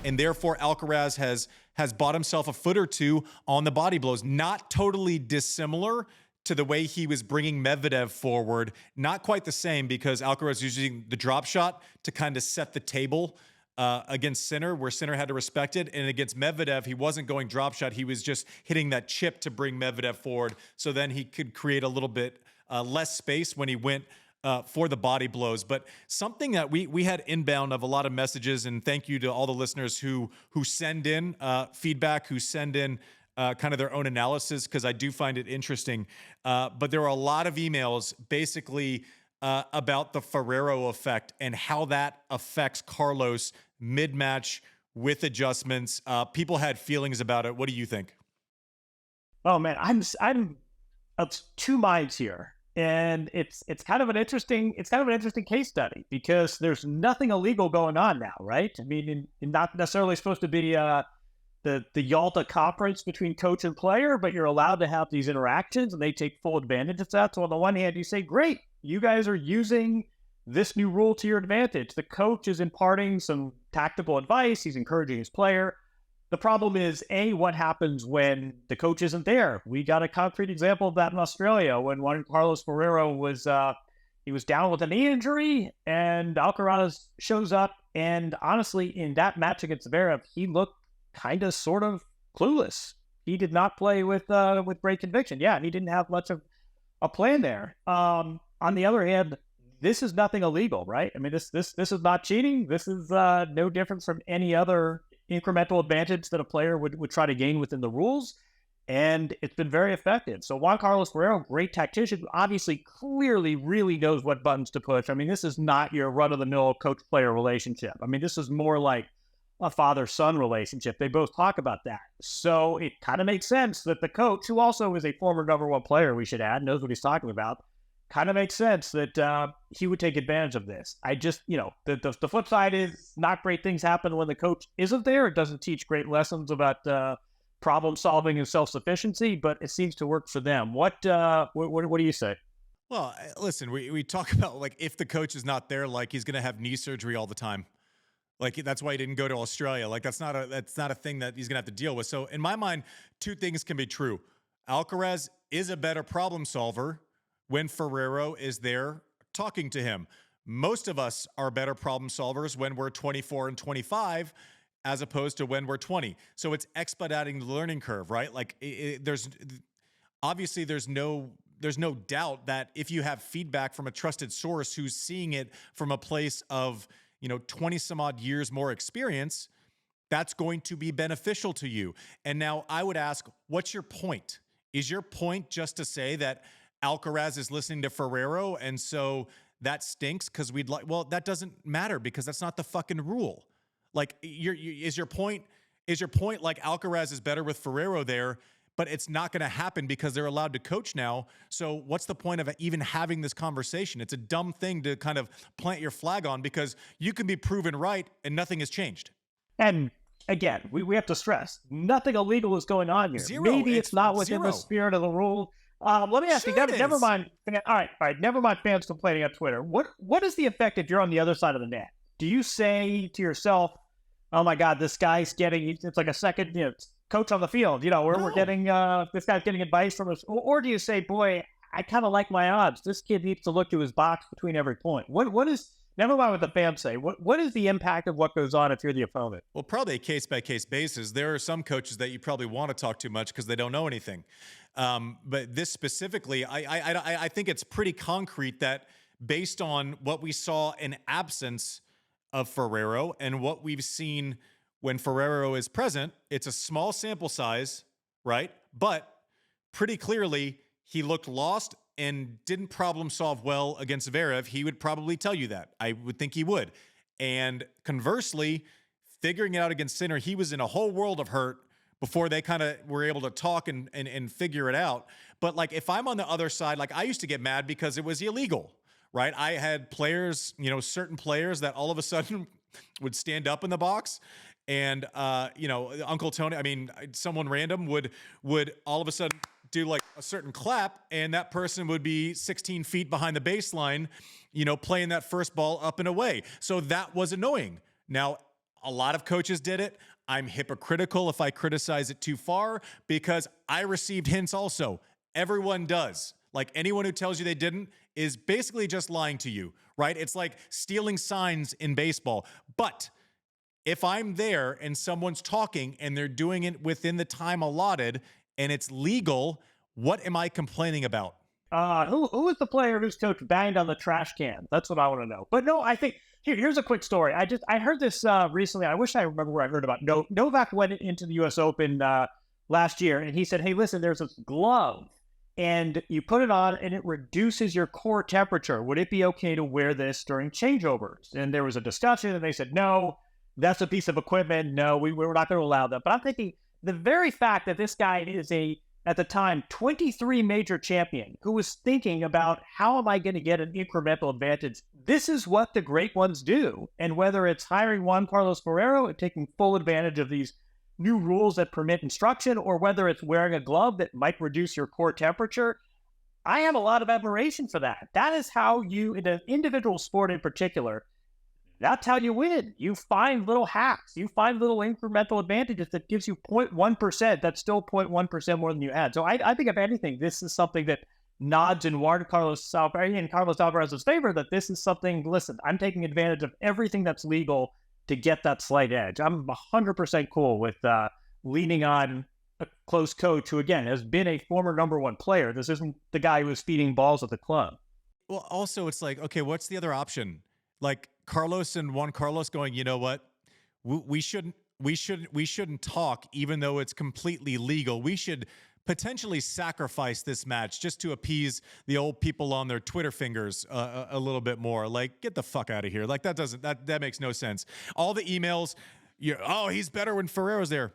and therefore Alcaraz has bought himself a foot or two on the body blows. Not totally dissimilar to the way he was bringing Medvedev forward. Not quite the same, because Alcaraz was using the drop shot to kind of set the table against Sinner, where Sinner had to respect it. And against Medvedev, he wasn't going drop shot. He was just hitting that chip to bring Medvedev forward, so then he could create a little bit less space when he went for the body blows. But something that we had inbound of a lot of messages, and thank you to all the listeners who send in feedback, who send in kind of their own analysis, because I do find it interesting. But there are a lot of emails basically about the Ferrero effect and how that affects Carlos mid-match with adjustments. People had feelings about it. What do you think? Oh man, I'm of two minds here, and it's kind of an interesting case study, because there's nothing illegal going on now, right? I mean, not necessarily supposed to be the Yalta conference between coach and player, but you're allowed to have these interactions, and they take full advantage of that. So on the one hand, you say, great, you guys are using this new rule to your advantage. The coach is imparting some tactical advice. He's encouraging his player. The problem is, what happens when the coach isn't there? We got a concrete example of that in Australia when Juan Carlos Ferrero was he was down with a knee injury, and Alcaraz shows up. And honestly, in that match against Zverev, he looked kind of sort of clueless. He did not play with great conviction. Yeah, he didn't have much of a plan there. On the other hand, this is nothing illegal, right? I mean, this is not cheating. This is no different from any other incremental advantage that a player would try to gain within the rules, and it's been very effective. So Juan Carlos Ferrero, great tactician, obviously clearly really knows what buttons to push. I mean, this is not your run-of-the-mill coach-player relationship. I mean, this is more like a father-son relationship. They both talk about that. So it kind of makes sense that the coach, who also is a former number one player, we should add, knows what he's talking about, kind of makes sense that he would take advantage of this. I just, the flip side is not great things happen when the coach isn't there. It doesn't teach great lessons about problem solving and self-sufficiency, but it seems to work for them. What do you say? Well, listen, we talk about, like, if the coach is not there, like, he's going to have knee surgery all the time. Like, that's why he didn't go to Australia. Like, that's not a thing that he's going to have to deal with. So in my mind, two things can be true. Alcaraz is a better problem solver when Ferrero is there talking to him. Most of us are better problem solvers when we're 24 and 25 as opposed to when we're 20. So it's expediting the learning curve, right? Like, there's no doubt that if you have feedback from a trusted source who's seeing it from a place of 20 some odd years more experience, that's going to be beneficial to you. And now I would ask, what's your point? Is your point just to say that Alcaraz is listening to Ferrero, and so that stinks because that doesn't matter, because that's not the fucking rule. Like, is your point like Alcaraz is better with Ferrero there, but it's not going to happen because they're allowed to coach now? So what's the point of even having this conversation? It's a dumb thing to kind of plant your flag on, because you can be proven right and nothing has changed. And again, we have to stress, nothing illegal is going on here. Zero. Maybe it's not within the spirit of the rule. Let me ask you, never mind. All right. Never mind fans complaining on Twitter. What is the effect if you're on the other side of the net? Do you say to yourself, oh my God, this guy's it's like a second, coach on the field, we're getting, this guy's getting advice from us. Or do you say, boy, I kind of like my odds. This kid needs to look to his box between every point. What is, never mind what the fans say, what is the impact of what goes on if you're the opponent? Well, probably a case-by-case basis. There are some coaches that you probably want to talk too much because they don't know anything. But this specifically, I think it's pretty concrete that based on what we saw in absence of Ferrero and what we've seen when Ferrero is present, it's a small sample size, right? But pretty clearly, he looked lost and didn't problem solve well against Zverev. He would probably tell you that. I would think he would. And conversely, figuring it out against Sinner, he was in a whole world of hurt before they kind of were able to talk and figure it out. But like, if I'm on the other side, like, I used to get mad because it was illegal, right? I had players, certain players that all of a sudden would stand up in the box, and Uncle Tony, someone random would all of a sudden do like a certain clap, and that person would be 16 feet behind the baseline, playing that first ball up and away. So that was annoying. Now, a lot of coaches did it. I'm hypocritical if I criticize it too far because I received hints also. Everyone does. Like anyone who tells you they didn't is basically just lying to you, right? It's like stealing signs in baseball. But if I'm there and someone's talking and they're doing it within the time allotted and it's legal, what am I complaining about? Who was the player whose coach banged on the trash can? That's what I want to know. But no, I think here's a quick story. I heard this recently. I wish I remember where I heard about. Novak went into the U.S. Open last year, and he said, "Hey, listen, there's this glove, and you put it on, and it reduces your core temperature. Would it be okay to wear this during changeovers?" And there was a discussion, and they said, "No, that's a piece of equipment. No, we're not going to allow that." But I'm thinking the very fact that this guy is at the time, 23 major champion who was thinking about how am I going to get an incremental advantage? This is what the great ones do. And whether it's hiring Juan Carlos Ferrero and taking full advantage of these new rules that permit instruction, or whether it's wearing a glove that might reduce your core temperature, I have a lot of admiration for that. That is how you, in an individual sport in particular, that's how you win. You find little hacks. You find little incremental advantages that gives you 0.1%. That's still 0.1% more than you had. So I think, if anything, this is something that nods in Juan Carlos Alcaraz's favor, that this is something, listen, I'm taking advantage of everything that's legal to get that slight edge. I'm 100% cool with leaning on a close coach who, again, has been a former number one player. This isn't the guy who was feeding balls at the club. Well, also, it's like, okay, what's the other option? Like Carlos and Juan Carlos going, you know what? We shouldn't talk, even though it's completely legal. We should potentially sacrifice this match just to appease the old people on their Twitter fingers a little bit more. Like, get the fuck out of here. Like, that makes no sense. All the emails, he's better when Ferrero's there.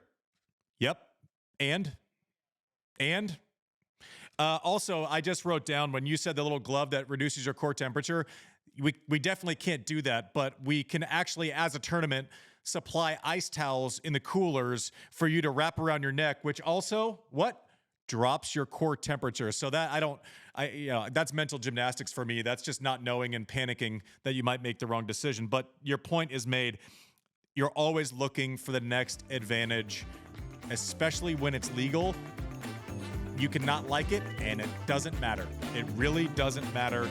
Yep. And also, I just wrote down when you said the little glove that reduces your core temperature, we definitely can't do that, but we can actually, as a tournament, supply ice towels in the coolers for you to wrap around your neck, which also, drops your core temperature. So that that's mental gymnastics for me. That's just not knowing and panicking that you might make the wrong decision. But your point is made. You're always looking for the next advantage, especially when it's legal. You cannot like it, and it doesn't matter. It really doesn't matter.